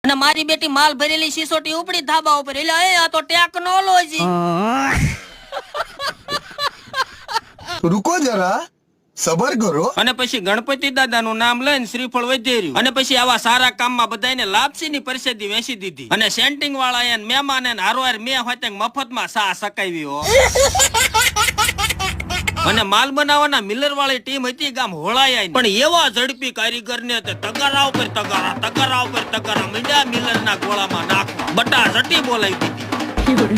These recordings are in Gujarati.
અને મારી બેટી માલ ભરેલી સિસોટી ઉપડી ધાબા ઉપર એટલે આ તો ટેકનોલોજી. रुको जरा सबर करो. અને પછી ગણપતિ દાદાનું નામ લઈને શ્રીફળ વધેર્યું અને પછી આવા સારા કામમાં બધાને લાપસીની પરિસ્થિતિ વેચી દીધી અને સેન્ટિંગ વાળા એને મહેમાન એને હારવાર મેં હોતે મફતમાં સા સકાવી હો. અને માલ બનાવવાના મિલર વાળી ટીમ હતી ગામ હોળાયા પણ એવા ઝડપી કારીગર ને તગારા ઉપર તગારા મીંડા મિલર ના ગોળામાં નાખવા બટા ઝટી બોલાવી દીધી.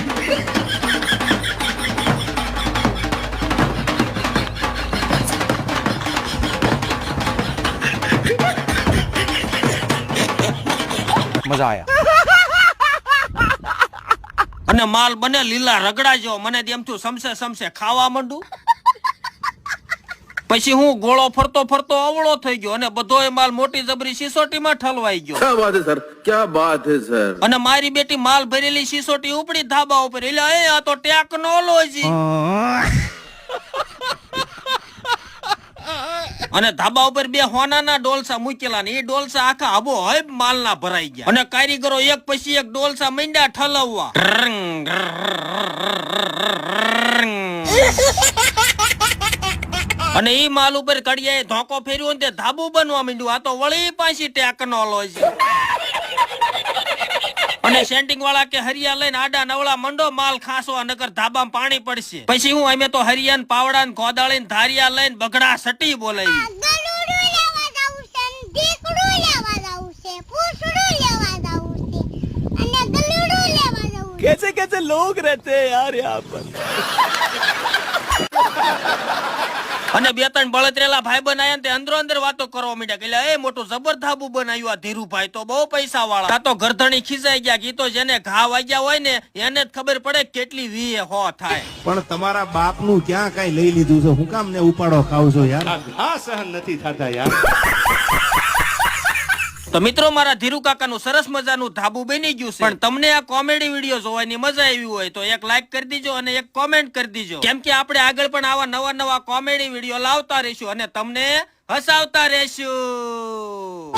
मजा आया. અને માલ બને લીલા રગડા જેવો મને એમ થયું સમસે ખાવા માંડું. પછી હું ગોળો ફરતો અવળો થઈ ગયો અને બધોય માલ મોટી જબરી સિસોટીમાં ઠલવાઈ ગયો. क्या बात है सर, क्या बात है सर. અને મારી બેટી માલ ભરેલી સિસોટી ઉપડી ધાબા ઉપર એટલે આ તો ટેકનોલોજી. અને ધાબા ઉપર બે હોનાના ડોલસા મૂકેલા ને એ ડોલસા આખા આબો હબ માલના ભરાઈ ગયા અને કારીગરો એક પછી એક ડોલસા મીંડા ઠલવવા. અને ઈ માલ ઉપર કડિયાએ ધોકો ફેર્યો ને તે ધાબુ બનવા માંડ્યું. આ તો વળી પાછી ટેકનોલોજી. અને સેન્ટિંગ વાળા કે હરિયા લઈને આડા નવળા મંડો માલ ખાસવા નકર ધાબામાં પાણી પડશે. પછી હું અમે તો હરિયાન પાવડા ને ગોદાળીને ધારિયા લઈને બગડા સટી બોલાવી. कैसे कैसे लोग रहते हैं यार यहाँ पर. અને બે ત્રણ બળતરેલા ભાઈ બનાયા ને તે અંદરો અંદર વાતો કરવા માંડ્યા કે એ મોટું જબર ધાબુ બનાવ્યું આ ધીરુભાઈ તો બહુ પૈસા વાળા. તો ગરધણી ખીજાઈ ગયા ગીતો જેને ઘા વાગ્યા હોય ને એને જ ખબર પડે કેટલી વીએ હો થાય. પણ તમારા બાપનું ક્યાં કઈ લઈ લીધું છે? હું કામ ને ઉપાડો ખાવ છો યાર? हाँ सहन नहीं था यार. તો મિત્રો મારા ધીરુ કાકાનું સરસ મજાનું ધાબુ બની ગયું છે. પણ તમને આ કોમેડી વિડીયો જોવાની મજા આવી હોય તો એક લાઈક કરી દીજો અને એક કોમેન્ટ કરી દીજો કેમ કે આપણે આગળ પણ આવા નવા કોમેડી વિડીયો લાવતા રહીશું અને તમને હસાવતા રહીશું.